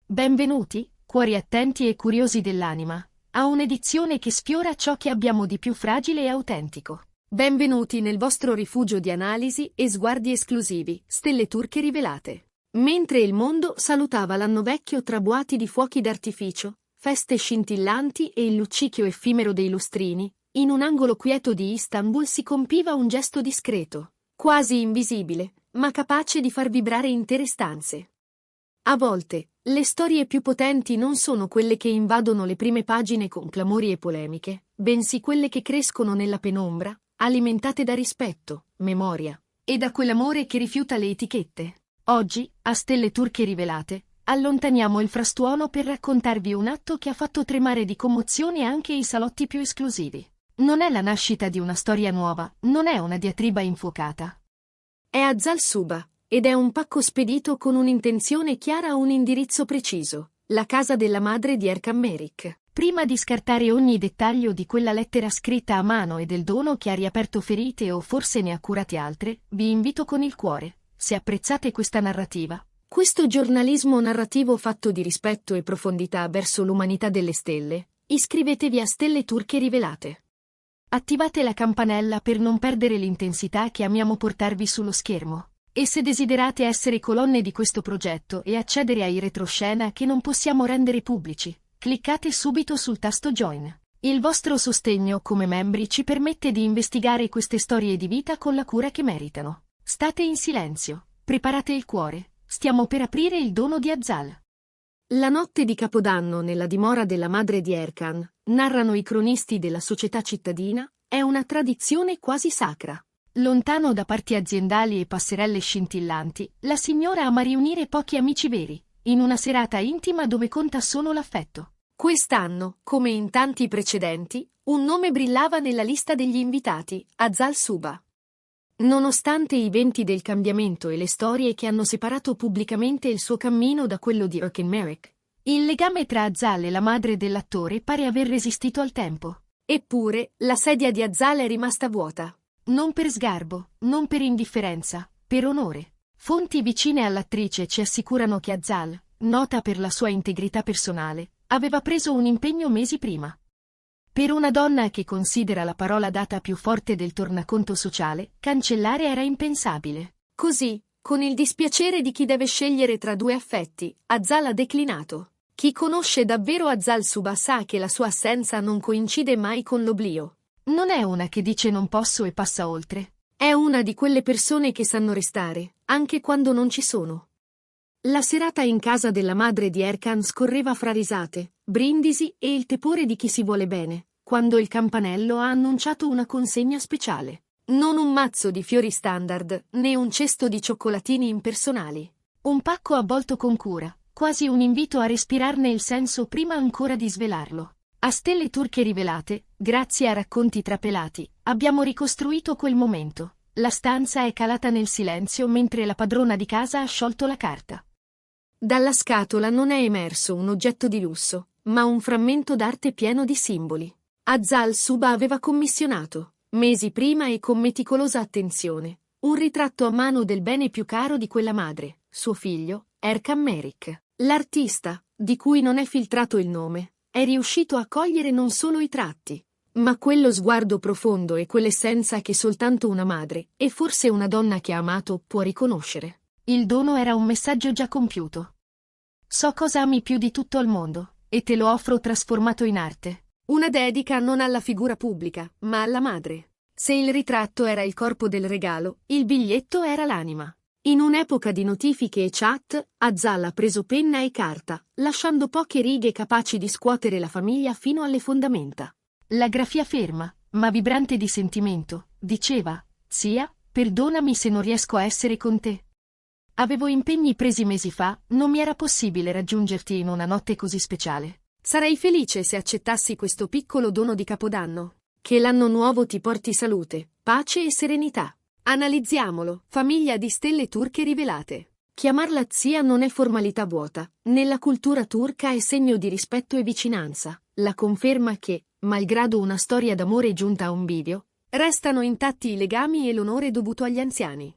Benvenuti, cuori attenti e curiosi dell'anima, a un'edizione che sfiora ciò che abbiamo di più fragile e autentico. Benvenuti nel vostro rifugio di analisi e sguardi esclusivi, stelle turche rivelate. Mentre il mondo salutava l'anno vecchio tra boati di fuochi d'artificio, feste scintillanti e il luccichio effimero dei lustrini, in un angolo quieto di Istanbul si compiva un gesto discreto, quasi invisibile, ma capace di far vibrare intere stanze. A volte, le storie più potenti non sono quelle che invadono le prime pagine con clamori e polemiche, bensì quelle che crescono nella penombra, alimentate da rispetto, memoria e da quell'amore che rifiuta le etichette. Oggi, a Stelle Turche Rivelate, allontaniamo il frastuono per raccontarvi un atto che ha fatto tremare di commozione anche i salotti più esclusivi. Non è la nascita di una storia nuova, non è una diatriba infuocata. È Azal Suba, ed è un pacco spedito con un'intenzione chiara a un indirizzo preciso, la casa della madre di Erkan Merik. Prima di scartare ogni dettaglio di quella lettera scritta a mano e del dono che ha riaperto ferite o forse ne ha curate altre, vi invito con il cuore, se apprezzate questa narrativa, questo giornalismo narrativo fatto di rispetto e profondità verso l'umanità delle stelle, iscrivetevi a Stelle Turche Rivelate. Attivate la campanella per non perdere l'intensità che amiamo portarvi sullo schermo. E se desiderate essere colonne di questo progetto e accedere ai retroscena che non possiamo rendere pubblici, cliccate subito sul tasto Join. Il vostro sostegno come membri ci permette di investigare queste storie di vita con la cura che meritano. State in silenzio, preparate il cuore, stiamo per aprire il dono di Azal. La notte di Capodanno nella dimora della madre di Erkan, narrano i cronisti della società cittadina, è una tradizione quasi sacra. Lontano da parti aziendali e passerelle scintillanti, la signora ama riunire pochi amici veri, in una serata intima dove conta solo l'affetto. Quest'anno, come in tanti precedenti, un nome brillava nella lista degli invitati, Azal Suba. Nonostante i venti del cambiamento e le storie che hanno separato pubblicamente il suo cammino da quello di Erkan Merik, il legame tra Azal e la madre dell'attore pare aver resistito al tempo. Eppure, la sedia di Azal è rimasta vuota. Non per sgarbo, non per indifferenza, per onore. Fonti vicine all'attrice ci assicurano che Azal, nota per la sua integrità personale, aveva preso un impegno mesi prima. Per una donna che considera la parola data più forte del tornaconto sociale, cancellare era impensabile. Così, con il dispiacere di chi deve scegliere tra due affetti, Azal ha declinato. Chi conosce davvero Azal Suba sa che la sua assenza non coincide mai con l'oblio. Non è una che dice non posso e passa oltre. È una di quelle persone che sanno restare, anche quando non ci sono. La serata in casa della madre di Erkan scorreva fra risate, brindisi e il tepore di chi si vuole bene, quando il campanello ha annunciato una consegna speciale. Non un mazzo di fiori standard, né un cesto di cioccolatini impersonali. Un pacco avvolto con cura, quasi un invito a respirarne il senso prima ancora di svelarlo. A Stelle Turche Rivelate, grazie a racconti trapelati, abbiamo ricostruito quel momento. La stanza è calata nel silenzio mentre la padrona di casa ha sciolto la carta. Dalla scatola non è emerso un oggetto di lusso, ma un frammento d'arte pieno di simboli. Azal Suba aveva commissionato, mesi prima e con meticolosa attenzione, un ritratto a mano del bene più caro di quella madre, suo figlio, Erkan Merik. L'artista, di cui non è filtrato il nome, è riuscito a cogliere non solo i tratti, ma quello sguardo profondo e quell'essenza che soltanto una madre, e forse una donna che ha amato, può riconoscere. Il dono era un messaggio già compiuto. So cosa ami più di tutto al mondo, e te lo offro trasformato in arte. Una dedica non alla figura pubblica, ma alla madre. Se il ritratto era il corpo del regalo, il biglietto era l'anima. In un'epoca di notifiche e chat, Azal ha preso penna e carta, lasciando poche righe capaci di scuotere la famiglia fino alle fondamenta. La grafia ferma, ma vibrante di sentimento, diceva: Zia, perdonami se non riesco a essere con te. Avevo impegni presi mesi fa, non mi era possibile raggiungerti in una notte così speciale. Sarei felice se accettassi questo piccolo dono di Capodanno. Che l'anno nuovo ti porti salute, pace e serenità. Analizziamolo, famiglia di Stelle Turche Rivelate. Chiamarla zia non è formalità vuota, nella cultura turca è segno di rispetto e vicinanza, la conferma che, malgrado una storia d'amore giunta a un bivio, restano intatti i legami e l'onore dovuto agli anziani.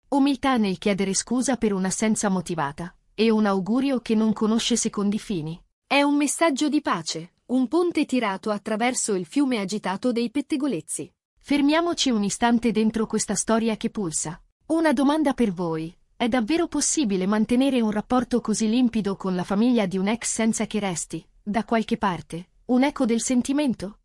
Umiltà nel chiedere scusa per un'assenza motivata, e un augurio che non conosce secondi fini. È un messaggio di pace, un ponte tirato attraverso il fiume agitato dei pettegolezzi. Fermiamoci un istante dentro questa storia che pulsa. Una domanda per voi. È davvero possibile mantenere un rapporto così limpido con la famiglia di un ex senza che resti, da qualche parte, un eco del sentimento?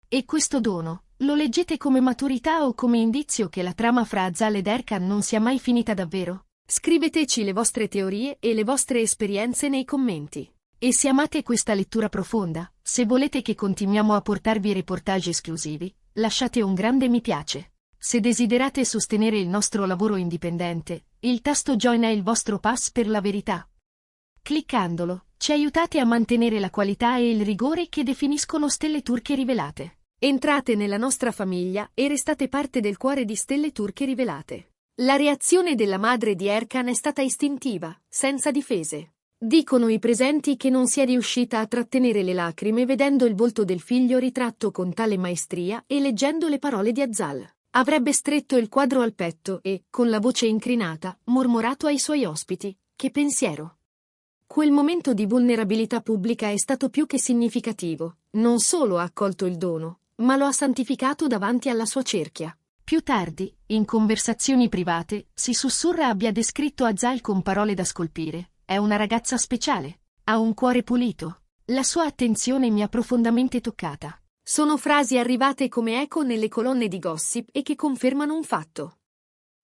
E questo dono, lo leggete come maturità o come indizio che la trama fra Azal ed Erkan non sia mai finita davvero? Scriveteci le vostre teorie e le vostre esperienze nei commenti. E se amate questa lettura profonda, se volete che continuiamo a portarvi reportage esclusivi, lasciate un grande mi piace. Se desiderate sostenere il nostro lavoro indipendente, il tasto Join è il vostro pass per la verità. Cliccandolo, ci aiutate a mantenere la qualità e il rigore che definiscono Stelle Turche Rivelate. Entrate nella nostra famiglia e restate parte del cuore di Stelle Turche Rivelate. La reazione della madre di Erkan è stata istintiva, senza difese. Dicono i presenti che non si è riuscita a trattenere le lacrime vedendo il volto del figlio ritratto con tale maestria e leggendo le parole di Azal. Avrebbe stretto il quadro al petto e, con la voce incrinata, mormorato ai suoi ospiti: «Che pensiero!». Quel momento di vulnerabilità pubblica è stato più che significativo. Non solo ha accolto il dono, ma lo ha santificato davanti alla sua cerchia. Più tardi, in conversazioni private, si sussurra abbia descritto Azal con parole da scolpire. È una ragazza speciale. Ha un cuore pulito. La sua attenzione mi ha profondamente toccata. Sono frasi arrivate come eco nelle colonne di gossip e che confermano un fatto.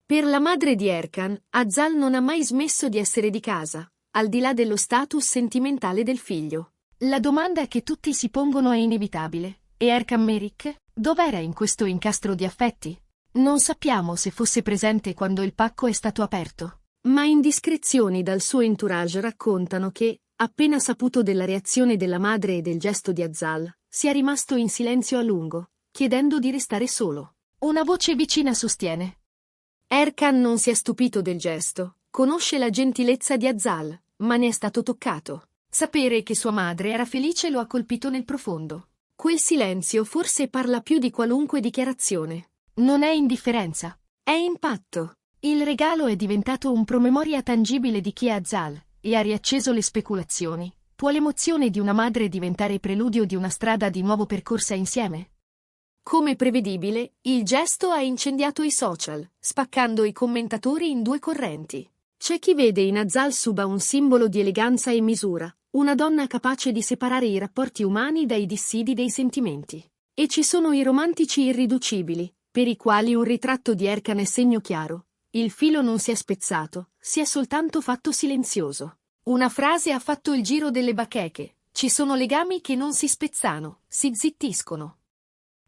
Per la madre di Erkan, Azal non ha mai smesso di essere di casa, al di là dello status sentimentale del figlio. La domanda che tutti si pongono è inevitabile. E Erkan Merik? Dov'era in questo incastro di affetti? Non sappiamo se fosse presente quando il pacco è stato aperto. Ma indiscrezioni dal suo entourage raccontano che, appena saputo della reazione della madre e del gesto di Azal, sia rimasto in silenzio a lungo, chiedendo di restare solo. Una voce vicina sostiene: Erkan non si è stupito del gesto, conosce la gentilezza di Azal, ma ne è stato toccato. Sapere che sua madre era felice lo ha colpito nel profondo. Quel silenzio forse parla più di qualunque dichiarazione. Non è indifferenza, è impatto. Il regalo è diventato un promemoria tangibile di chi è Azal, e ha riacceso le speculazioni. Può l'emozione di una madre diventare preludio di una strada di nuovo percorsa insieme? Come prevedibile, il gesto ha incendiato i social, spaccando i commentatori in due correnti. C'è chi vede in Azal Suba un simbolo di eleganza e misura, una donna capace di separare i rapporti umani dai dissidi dei sentimenti. E ci sono i romantici irriducibili, per i quali un ritratto di Erkan è segno chiaro. Il filo non si è spezzato, si è soltanto fatto silenzioso. Una frase ha fatto il giro delle bacheche: ci sono legami che non si spezzano, si zittiscono.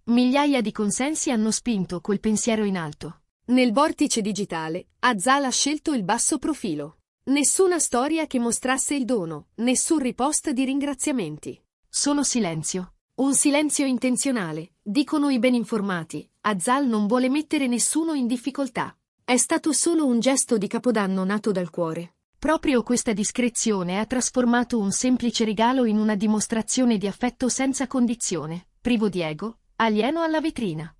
Migliaia di consensi hanno spinto quel pensiero in alto. Nel vortice digitale, Azal ha scelto il basso profilo. Nessuna storia che mostrasse il dono, nessun ripost di ringraziamenti. Solo silenzio. Un silenzio intenzionale, dicono i ben informati. Azal non vuole mettere nessuno in difficoltà. È stato solo un gesto di Capodanno nato dal cuore. Proprio questa discrezione ha trasformato un semplice regalo in una dimostrazione di affetto senza condizione, privo di ego, alieno alla vetrina.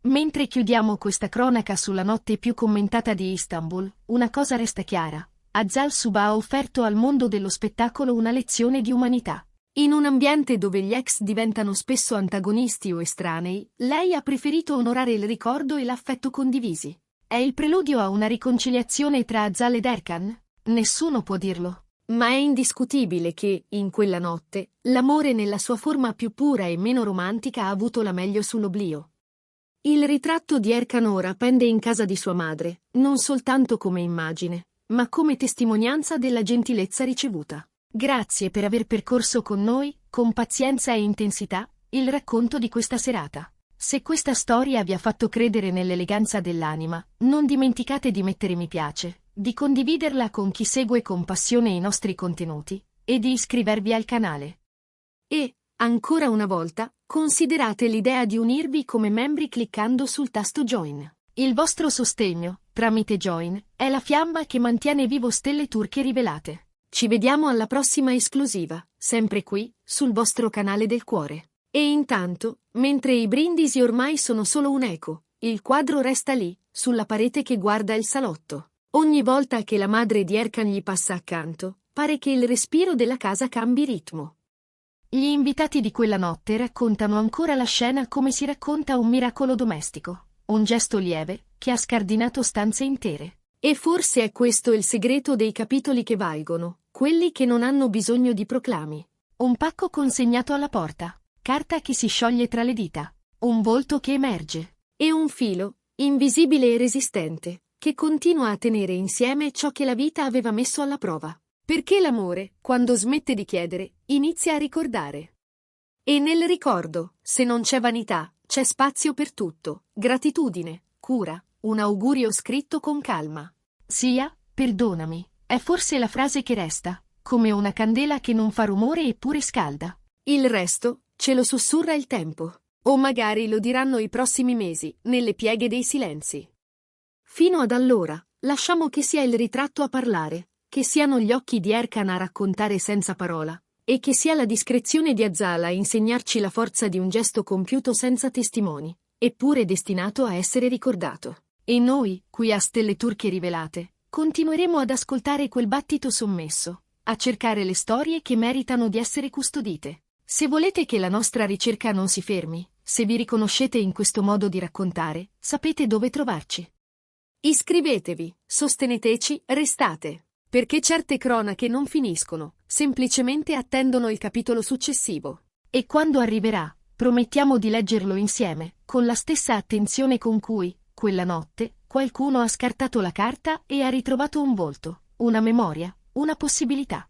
Mentre chiudiamo questa cronaca sulla notte più commentata di Istanbul, una cosa resta chiara. Azal Suba ha offerto al mondo dello spettacolo una lezione di umanità. In un ambiente dove gli ex diventano spesso antagonisti o estranei, lei ha preferito onorare il ricordo e l'affetto condivisi. È il preludio a una riconciliazione tra Azal ed Erkan? Nessuno può dirlo. Ma è indiscutibile che, in quella notte, l'amore nella sua forma più pura e meno romantica ha avuto la meglio sull'oblio. Il ritratto di Erkan ora pende in casa di sua madre, non soltanto come immagine, ma come testimonianza della gentilezza ricevuta. Grazie per aver percorso con noi, con pazienza e intensità, il racconto di questa serata. Se questa storia vi ha fatto credere nell'eleganza dell'anima, non dimenticate di mettere mi piace, di condividerla con chi segue con passione i nostri contenuti, e di iscrivervi al canale. E, ancora una volta, considerate l'idea di unirvi come membri cliccando sul tasto Join. Il vostro sostegno, tramite Join, è la fiamma che mantiene vivo Stelle Turche Rivelate. Ci vediamo alla prossima esclusiva, sempre qui, sul vostro canale del cuore. E intanto, mentre i brindisi ormai sono solo un eco, il quadro resta lì, sulla parete che guarda il salotto. Ogni volta che la madre di Erkan gli passa accanto, pare che il respiro della casa cambi ritmo. Gli invitati di quella notte raccontano ancora la scena come si racconta un miracolo domestico, un gesto lieve che ha scardinato stanze intere. E forse è questo il segreto dei capitoli che valgono, quelli che non hanno bisogno di proclami. Un pacco consegnato alla porta, carta che si scioglie tra le dita, un volto che emerge, e un filo, invisibile e resistente, che continua a tenere insieme ciò che la vita aveva messo alla prova. Perché l'amore, quando smette di chiedere, inizia a ricordare. E nel ricordo, se non c'è vanità, c'è spazio per tutto, gratitudine, cura, un augurio scritto con calma. Sia, perdonami, è forse la frase che resta, come una candela che non fa rumore eppure scalda. Il resto, ce lo sussurra il tempo. O magari lo diranno i prossimi mesi, nelle pieghe dei silenzi. Fino ad allora, lasciamo che sia il ritratto a parlare, che siano gli occhi di Erkan a raccontare senza parola, e che sia la discrezione di Azala a insegnarci la forza di un gesto compiuto senza testimoni, eppure destinato a essere ricordato. E noi, qui a Stelle Turche Rivelate, continueremo ad ascoltare quel battito sommesso, a cercare le storie che meritano di essere custodite. Se volete che la nostra ricerca non si fermi, se vi riconoscete in questo modo di raccontare, sapete dove trovarci. Iscrivetevi, sosteneteci, restate, perché certe cronache non finiscono, semplicemente attendono il capitolo successivo. E quando arriverà, promettiamo di leggerlo insieme, con la stessa attenzione con cui, quella notte, qualcuno ha scartato la carta e ha ritrovato un volto, una memoria, una possibilità.